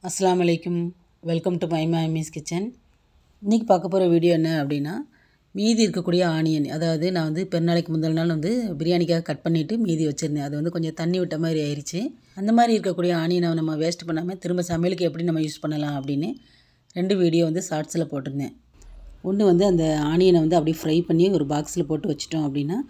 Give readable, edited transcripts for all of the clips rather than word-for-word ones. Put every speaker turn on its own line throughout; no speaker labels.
अस्सलाम वालेकुम welcome to மைமாமிஸ் kitchen. இன்றைக்கி பார்க்க போகிற வீடியோ என்ன அப்படின்னா, மீதி இருக்கக்கூடிய ஆனியன், அதாவது நான் வந்து பெருநாளைக்கு முந்தின நாள் வந்து பிரியாணிக்காக கட் பண்ணிவிட்டு மீதி வச்சுருந்தேன். அது வந்து கொஞ்சம் தண்ணி விட்ட மாதிரி ஆயிடுச்சு. அந்த மாதிரி இருக்கக்கூடிய ஆனியனை நம்ம வேஸ்ட் பண்ணாமல் திரும்ப சமையலுக்கு எப்படி நம்ம யூஸ் பண்ணலாம் அப்படின்னு 2 வீடியோ வந்து ஷார்ட்ஸில் போட்டிருந்தேன். ஒன்று வந்து அந்த ஆனியனை வந்து அப்படியே ஃப்ரை பண்ணி ஒரு பாக்ஸில் போட்டு வச்சிட்டோம் அப்படின்னா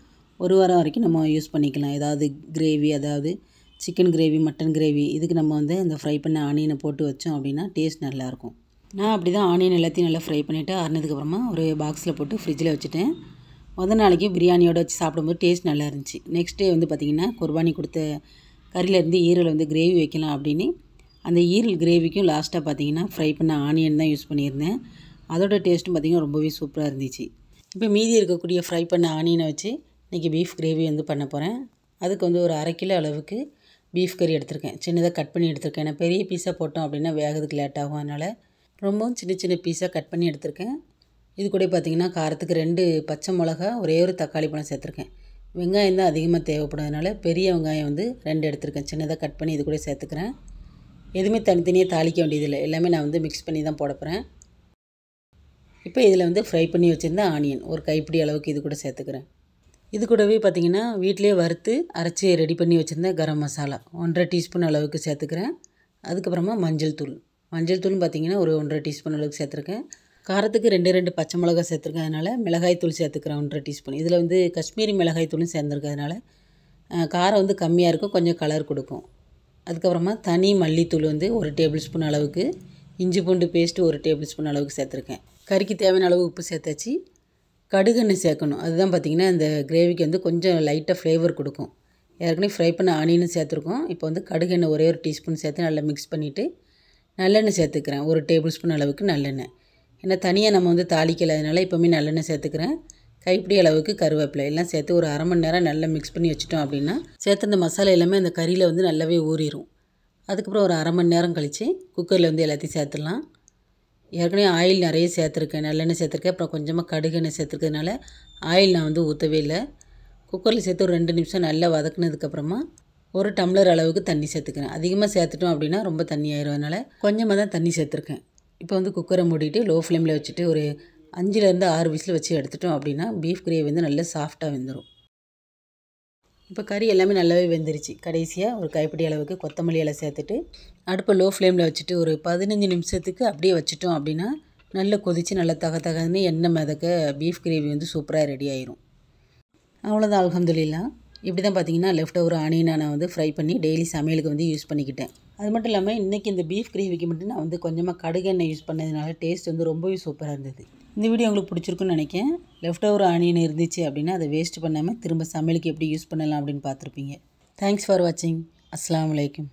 ஒரு வாரம் வரைக்கும் நம்ம யூஸ் பண்ணிக்கலாம். ஏதாவது கிரேவி, அதாவது சிக்கன் கிரேவி, மட்டன் கிரேவி, இதுக்கு நம்ம வந்து அந்த ஃப்ரை பண்ண ஆனியனை போட்டு வச்சோம் அப்படின்னா டேஸ்ட் நல்லாயிருக்கும். நான் அப்படி தான் ஆனியன் எல்லாத்தையும் நல்லா ஃப்ரை பண்ணிவிட்டு ஆறுனதுக்கப்புறமா ஒரு பாக்ஸில் போட்டு ஃப்ரிட்ஜில் வச்சுட்டேன். நாளைக்கு பிரியாணியோடு வச்சு சாப்பிடும்போது டேஸ்ட் நல்லா இருந்துச்சு. நெக்ஸ்ட் டே வந்து பார்த்திங்கன்னா, குர்பானி கொடுத்த கறியிலேருந்து ஈரல் வந்து கிரேவி வைக்கலாம் அப்படின்னு அந்த ஈரல் கிரேவிக்கும் லாஸ்ட்டாக பார்த்திங்கன்னா ஃப்ரை பண்ண ஆனியன் தான் யூஸ் பண்ணியிருந்தேன். அதோட டேஸ்ட்டும் பார்த்திங்கன்னா ரொம்பவே சூப்பராக இருந்துச்சு. இப்போ மீதி இருக்கக்கூடிய ஃப்ரை பண்ண ஆனியனை வச்சு இன்றைக்கி பீஃப் கிரேவி வந்து பண்ண போகிறேன். அதுக்கு வந்து ஒரு 1/2 கிலோ அளவுக்கு பீஃப் கறி எடுத்திருக்கேன். சின்னதாக கட் பண்ணி எடுத்திருக்கேன். ஏன்னா பெரிய பீஸாக போட்டோம் அப்படின்னா வேகிறதுக்கு லேட் ஆகும். அதனால் ரொம்பவும் சின்ன சின்ன பீஸாக கட் பண்ணி எடுத்திருக்கேன். இது கூட பார்த்திங்கன்னா காரத்துக்கு 2 பச்சை மிளகா, ஒரே ஒரு தக்காளி பழம் சேர்த்துருக்கேன். வெங்காயம் தான் அதிகமாக தேவைப்படுறதுனால பெரிய வெங்காயம் வந்து 2 எடுத்திருக்கேன். சின்னதாக கட் பண்ணி இது கூட சேர்த்துக்கிறேன். எதுவுமே தனித்தனியாக தாளிக்க வேண்டியதில்லை, எல்லாமே நான் வந்து மிக்ஸ் பண்ணி தான் போட போகிறேன். இப்போ இதில் வந்து ஃப்ரை பண்ணி வச்சுருந்த ஆனியன் ஒரு கைப்பிடி அளவுக்கு இது கூட சேர்த்துக்கிறேன். இது கூடவே பார்த்திங்கன்னா வீட்டிலே வறுத்து அரைச்சி ரெடி பண்ணி வச்சுருந்த கரம் மசாலா 1.5 டீஸ்பூன் அளவுக்கு சேர்த்துக்கிறேன். அதுக்கப்புறமா மஞ்சள் தூள்னு பார்த்திங்கன்னா ஒரு 1.5 டீஸ்பூன் அளவுக்கு சேர்த்துருக்கேன். காரத்துக்கு 2 பச்சை மிளகா சேர்த்துருக்கேன். அதனால் மிளகாய் தூள் சேர்த்துக்கிறேன் 1.5 டீஸ்பூன். இதில் வந்து காஷ்மீரி மிளகாய் தூளும் சேர்ந்துருக்கிறதுனால காரம் வந்து கம்மியாக இருக்கும், கொஞ்சம் கலர் கொடுக்கும். அதுக்கப்புறமா தனி மல்லித்தூள் வந்து 1 டேபிள் ஸ்பூன் அளவுக்கு, இஞ்சி பூண்டு பேஸ்ட்டு 1 டேபிள் ஸ்பூன் அளவுக்கு சேர்த்துருக்கேன். கறிக்கு தேவையான அளவு உப்பு சேர்த்தாச்சு. கடுகெண்ணெய் சேர்க்கணும். அதுதான் பார்த்திங்கன்னா இந்த கிரேவிக்கு வந்து கொஞ்சம் லைட்டாக ஃப்ளேவர் கொடுக்கும். ஏற்கனவே ஃப்ரை பண்ண ஆனியனும் சேர்த்துருக்கோம். இப்போ வந்து கடுகெண்ணெய் ஒரே ஒரு டீஸ்பூன் சேர்த்து நல்லா மிக்ஸ் பண்ணிவிட்டு நல்லெண்ணெய் சேர்த்துக்கிறேன். 1 டேபிள் ஸ்பூன் அளவுக்கு நல்லெண்ணெய். ஏன்னா தனியாக நம்ம வந்து தாளிக்கல, அதனால் இப்போவுமே நல்லெண்ணெய் சேர்த்துக்கிறேன். கைப்பிடி அளவுக்கு கருவேப்பிலை எல்லாம் சேர்த்து ஒரு 1/2 மணி நேரம் நல்லா மிக்ஸ் பண்ணி வச்சுட்டோம் அப்படின்னா சேர்த்து அந்த மசாலா எல்லாமே அந்த கறியில் வந்து நல்லாவே ஊறிடும். அதுக்கப்புறம் ஒரு 1/2 மணி நேரம் கழித்து குக்கரில் வந்து எல்லாத்தையும் சேர்த்துடலாம். ஏற்கனவே ஆயில் நிறைய சேர்த்துருக்கேன், நல்லெண்ணெய் சேர்த்துருக்கேன், அப்புறம் கொஞ்சமாக கடுகெண்ணெய் சேர்த்துருக்கிறதுனால ஆயில் நான் வந்து ஊற்றவே இல்லை. குக்கரில் சேர்த்து ஒரு 2 நிமிஷம் நல்லா வதக்குனதுக்கப்புறமா 1 டம்ளர் அளவுக்கு தண்ணி சேர்த்துக்கிறேன். அதிகமாக சேர்த்துட்டோம் அப்படின்னா ரொம்ப தண்ணி ஆயிரும், அதனால் கொஞ்சமாக தான் தண்ணி சேர்த்துருக்கேன். இப்போ வந்து குக்கரை மூடிட்டு லோ ஃப்ளேமில் வச்சுட்டு ஒரு 5லேருந்து 6 விசில் வச்சு எடுத்துட்டோம் அப்படின்னா பீஃப் கிரேவி வந்து நல்லா சாஃப்டாக வெந்துடும். இப்போ கறி எல்லாமே நல்லாவே வெந்துருச்சு. கடைசியாக ஒரு கைப்பிடி அளவுக்கு கொத்தமல்லி இலை சேர்த்துட்டு அடுப்பை லோ ஃப்ளேமில் வச்சுட்டு ஒரு 15 நிமிஷத்துக்கு அப்படியே வச்சுட்டோம் அப்படின்னா நல்லா கொதித்து நல்லா தகன்னு எண்ணெய் மிதக்க பீஃப் கிரேவி வந்து சூப்பராக ரெடி ஆயிரும். அவ்வளோதான், அல்ஹம்துலில்லாஹ். இப்படி தான் பார்த்திங்கன்னா லெஃப்ட் ஓவர் ஆனியனை நான் வந்து ஃப்ரை பண்ணி டெய்லி சமையலுக்கு வந்து யூஸ் பண்ணிக்கிட்டேன். அது மட்டும் இல்லாமல் இன்றைக்கி இந்த பீஃப் கிரேவிக்கு மட்டும் நான் வந்து கொஞ்சமாக கடுகெண்ணெய் யூஸ் பண்ணதுனால டேஸ்ட் வந்து ரொம்பவே சூப்பராக இருந்தது. இந்த வீடியோ உங்களுக்கு பிடிச்சிருக்குன்னு நினைக்கிறேன். லெஃப்ட் ஓவர் ஆனியன் இருந்துச்சு அப்படின்னா அதை வேஸ்ட் பண்ணாமல் திரும்ப சமையலுக்கு எப்படி யூஸ் பண்ணலாம் அப்படின்னு பார்த்துருப்பீங்க. தேங்க்ஸ் ஃபார் வாட்சிங். அஸ்ஸலாமு அலைக்கும்.